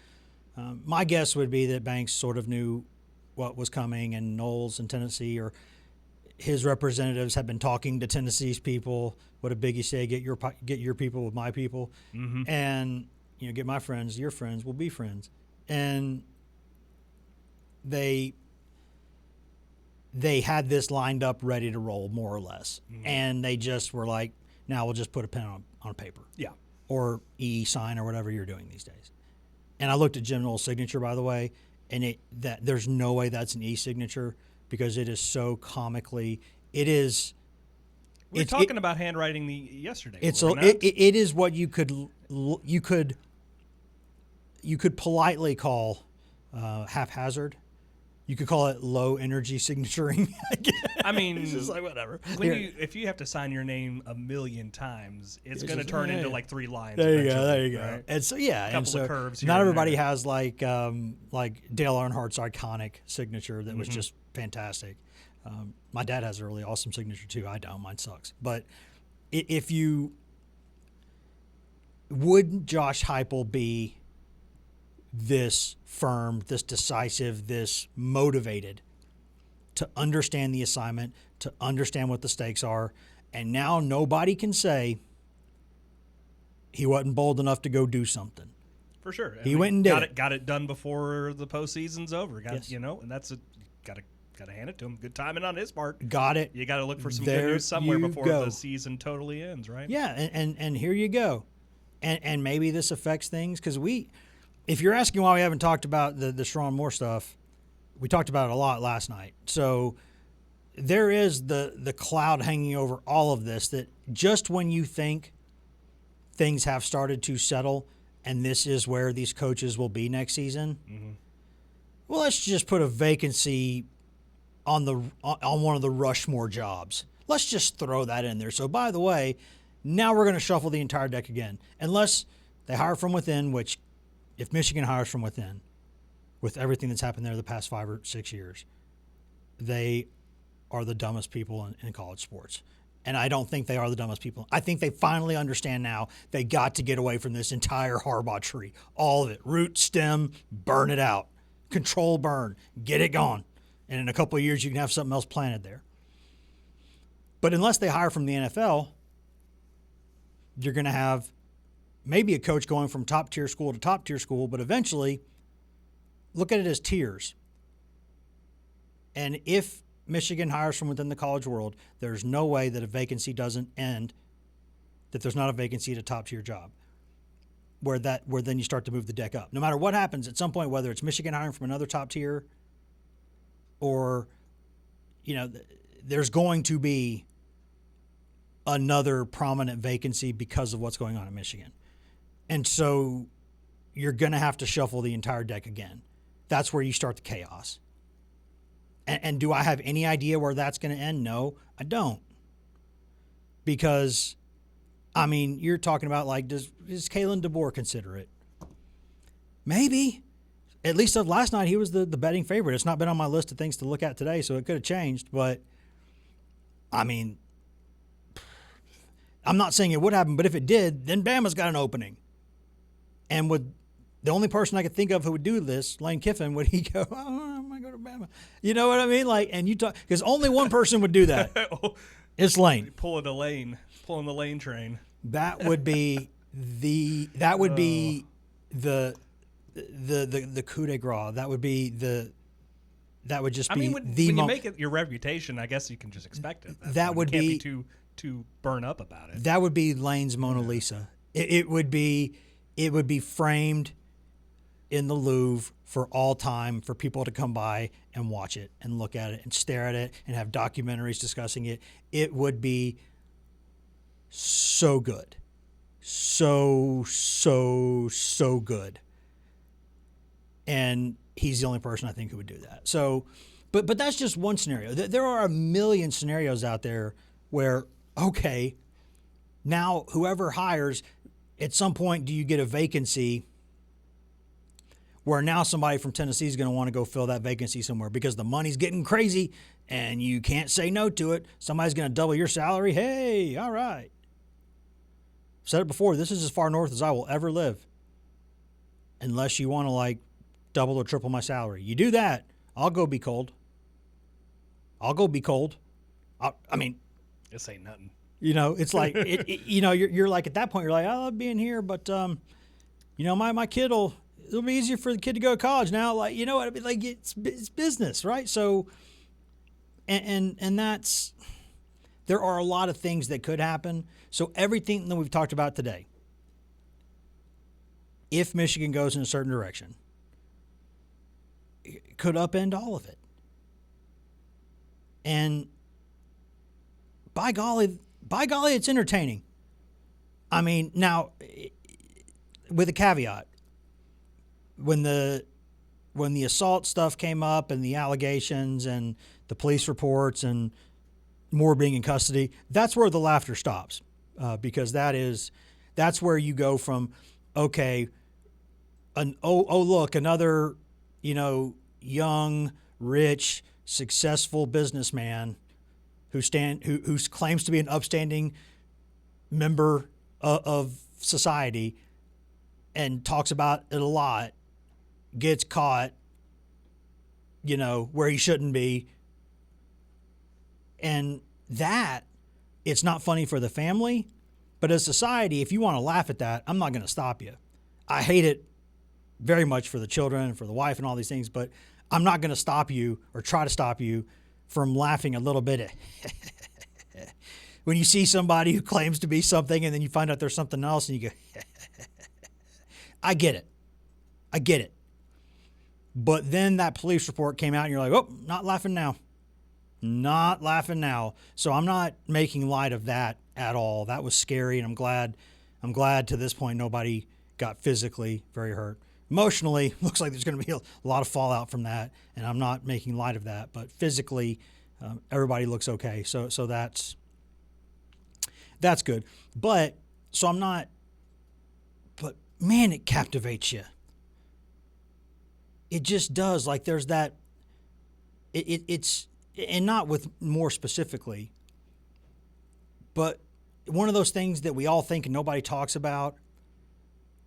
[SPEAKER 1] my guess would be that Banks sort of knew what was coming, and Knowles in Tennessee, or his representatives, have been talking to Tennessee's people. What did Biggie say? Get your people with my people, and get my friends, your friends, we'll be friends. And they had this lined up, ready to roll, more or less, and they just were like, "Now we'll just put a pen on paper,
[SPEAKER 2] Yeah.
[SPEAKER 1] or e-sign, or whatever you're doing these days." And I looked at Jim Knowles' signature, by the way, and that there's no way that's an e-signature, because it is so comically. It is.
[SPEAKER 2] We were talking about handwriting yesterday.
[SPEAKER 1] It's
[SPEAKER 2] were we not?
[SPEAKER 1] it is what you could politely call haphazard. You could call it low energy signaturing.
[SPEAKER 2] I mean,
[SPEAKER 1] it's just like whatever.
[SPEAKER 2] If you have to sign your name a million times, it's going to turn into like 3 lines.
[SPEAKER 1] There you go.
[SPEAKER 2] Right?
[SPEAKER 1] And so and so
[SPEAKER 2] of curves here
[SPEAKER 1] not
[SPEAKER 2] and
[SPEAKER 1] everybody
[SPEAKER 2] there.
[SPEAKER 1] has like Dale Earnhardt's iconic signature that was just fantastic. My dad has a really awesome signature too. I don't. Mine sucks. But if you would, Josh Heupel be this firm, this decisive, this motivated to understand the assignment, to understand what the stakes are, and now nobody can say he wasn't bold enough to go do something.
[SPEAKER 2] For sure.
[SPEAKER 1] He went and did
[SPEAKER 2] it. Got it done before the postseason's over.
[SPEAKER 1] Yes.
[SPEAKER 2] And that's got to hand it to him. Good timing on his part.
[SPEAKER 1] Got it.
[SPEAKER 2] You got to look for some
[SPEAKER 1] There
[SPEAKER 2] good news somewhere
[SPEAKER 1] you
[SPEAKER 2] before
[SPEAKER 1] go.
[SPEAKER 2] the season totally ends, right?
[SPEAKER 1] Yeah, and here you go. And maybe this affects things, because if you're asking why we haven't talked about the Sharon Moore stuff, we talked about it a lot last night. So there is the cloud hanging over all of this, that just when you think things have started to settle and this is where these coaches will be next season, well, let's just put a vacancy on one of the Rushmore jobs. Let's just throw that in there. So by the way, now we're going to shuffle the entire deck again, unless they hire from within, which if Michigan hires from within, with everything that's happened there the past 5 or 6 years, they are the dumbest people in college sports. And I don't think they are the dumbest people. I think they finally understand now they got to get away from this entire Harbaugh tree. All of it. Root, stem, burn it out. Control burn. Get it gone. And in a couple of years, you can have something else planted there. But unless they hire from the NFL, you're going to have maybe a coach going from top-tier school to top-tier school, but eventually look at it as tiers. And if Michigan hires from within the college world, there's no way that a vacancy doesn't end, that there's not a vacancy at a top-tier job, where then you start to move the deck up. No matter what happens, at some point, whether it's Michigan hiring from another top tier, or there's going to be another prominent vacancy because of what's going on in Michigan. And so you're going to have to shuffle the entire deck again. That's where you start the chaos. And do I have any idea where that's going to end? No, I don't. Because, I mean, you're talking about, like, does Kalen DeBoer consider it? Maybe. At least last night he was the betting favorite. It's not been on my list of things to look at today, so it could have changed. But, I mean, I'm not saying it would happen, but if it did, then Bama's got an opening. And the only person I could think of who would do this, Lane Kiffin, would he go, oh, I'm going to go to Bama. You know what I mean? Like, and you talk, because only one person would do that. It's Lane.
[SPEAKER 2] Pulling the lane train.
[SPEAKER 1] That would be the coup de grace. That would just be
[SPEAKER 2] when
[SPEAKER 1] the
[SPEAKER 2] you make it your reputation, I guess you can just expect it.
[SPEAKER 1] That would
[SPEAKER 2] you
[SPEAKER 1] be
[SPEAKER 2] can't be too burn up about it.
[SPEAKER 1] That would be Lane's Mona Lisa. It would be framed in the Louvre for all time, for people to come by and watch it and look at it and stare at it and have documentaries discussing it. It would be so good. So good. And he's the only person I think who would do that. So But that's just one scenario. There are a million scenarios out there where, okay, now whoever hires, at some point do you get a vacancy where now somebody from Tennessee is going to want to go fill that vacancy somewhere because the money's getting crazy and you can't say no to it. Somebody's going to double your salary. Hey, all right. I've said it before, this is as far north as I will ever live unless you want to like double or triple my salary. You do that, I'll go be cold. I'll go be cold. I mean,
[SPEAKER 2] This ain't nothing.
[SPEAKER 1] you know, it's like, you're like at that point, you're like, I love being here, but, my kid it'll be easier for the kid to go to college now. Like, you know what? I mean, like it's business, right? So, and that's, there are a lot of things that could happen. So everything that we've talked about today, if Michigan goes in a certain direction, it could upend all of it. And by golly, it's entertaining. I mean, now, with a caveat, when the assault stuff came up and the allegations and the police reports and Moore being in custody, that's where the laughter stops, because that's where you go from, okay, look, another, young, rich, successful businessman who claims to be an upstanding member of society and talks about it a lot, gets caught, where he shouldn't be. And that, it's not funny for the family, but as society, if you want to laugh at that, I'm not going to stop you. I hate it very much for the children and for the wife and all these things, but I'm not going to stop you or try to stop you from laughing a little bit at when you see somebody who claims to be something and then you find out there's something else and you go, I get it. But then that police report came out and you're like, oh, not laughing now. So I'm not making light of that at all. That was scary, and I'm glad to this point nobody got physically very hurt. Emotionally, looks like there's going to be a lot of fallout from that, and I'm not making light of that. But physically, everybody looks okay. So that's good. But man, it captivates you. It just does. Like there's that. It's and not with more specifically, but one of those things that we all think and nobody talks about.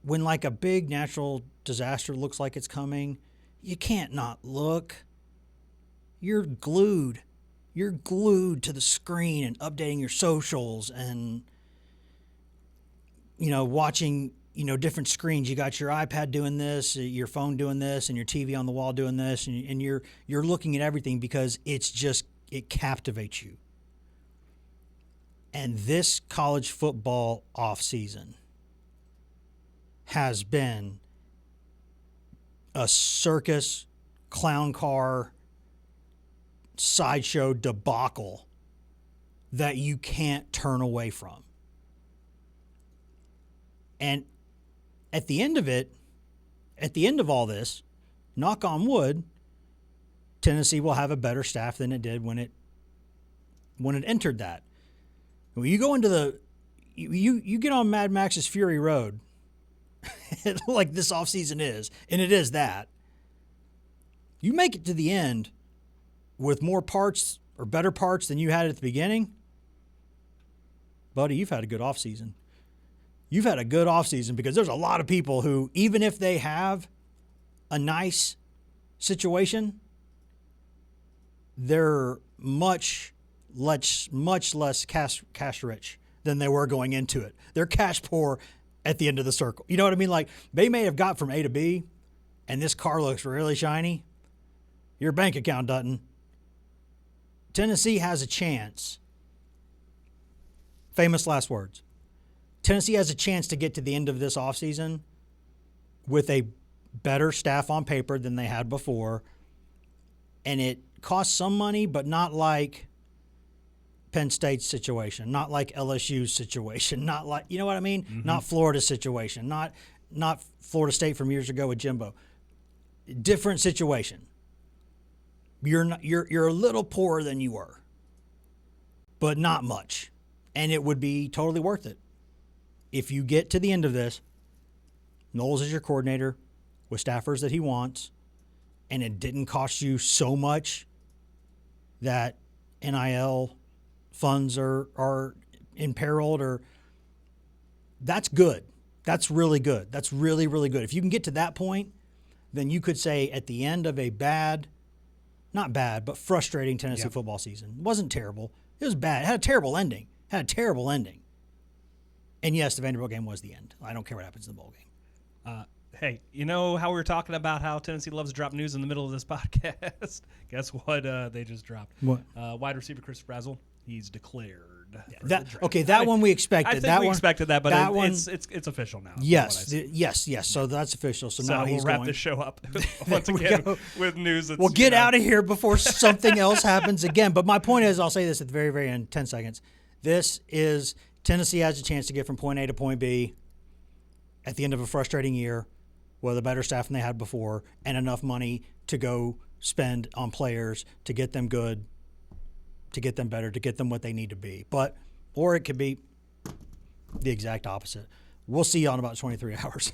[SPEAKER 1] When like a big natural disaster looks like it's coming, you can't not look. You're glued to the screen and updating your socials and, watching, different screens. You got your iPad doing this, your phone doing this, and your TV on the wall doing this, and you're looking at everything because it captivates you. And this college football offseason has been a circus, clown car, sideshow debacle that you can't turn away from. And at the end of all this, knock on wood, Tennessee will have a better staff than it did when it entered that. When you go into you get on Mad Max's Fury Road, like this offseason is, and it is that. You make it to the end with more parts or better parts than you had at the beginning, buddy, you've had a good offseason. You've had a good offseason because there's a lot of people who, even if they have a nice situation, they're much less cash rich than they were going into it. They're cash poor at the end of the circle. You know what I mean? Like they may have got from A to B and this car looks really shiny. Your bank account doesn't. Tennessee has a chance. Famous last words. Tennessee has a chance to get to the end of this offseason with a better staff on paper than they had before. And it costs some money, but not like Penn State's situation, not like LSU's situation, not like, you know what I mean? Mm-hmm. Not Florida's situation, not Florida State from years ago with Jimbo. Different situation. you're a little poorer than you were, but not much. And it would be totally worth it. If you get to the end of this, Knowles is your coordinator with staffers that he wants, and it didn't cost you so much that NIL funds are imperiled, or that's good. That's really good. That's really, really good. If you can get to that point, then you could say at the end of a not bad, but frustrating Tennessee football season. It wasn't terrible. It was bad. It had a terrible ending. And yes, the Vanderbilt game was the end. I don't care what happens in the bowl game.
[SPEAKER 2] Hey, you know how we were talking about how Tennessee loves to drop news in the middle of this podcast? Guess what they just dropped?
[SPEAKER 1] What?
[SPEAKER 2] Wide receiver Chris Brazzell, he's declared.
[SPEAKER 1] That one we expected.
[SPEAKER 2] I think we expected that, but it's official now.
[SPEAKER 1] Yes. So that's official. So now
[SPEAKER 2] we'll wrap this show up once again with news.
[SPEAKER 1] We'll get out of here before something else happens again. But my point is, I'll say this at the very, very end, 10 seconds. This is Tennessee has a chance to get from point A to point B at the end of a frustrating year with a better staff than they had before and enough money to go spend on players to get them good, to get them better, to get them what they need to be. Or it could be the exact opposite. We'll see you in about 23 hours.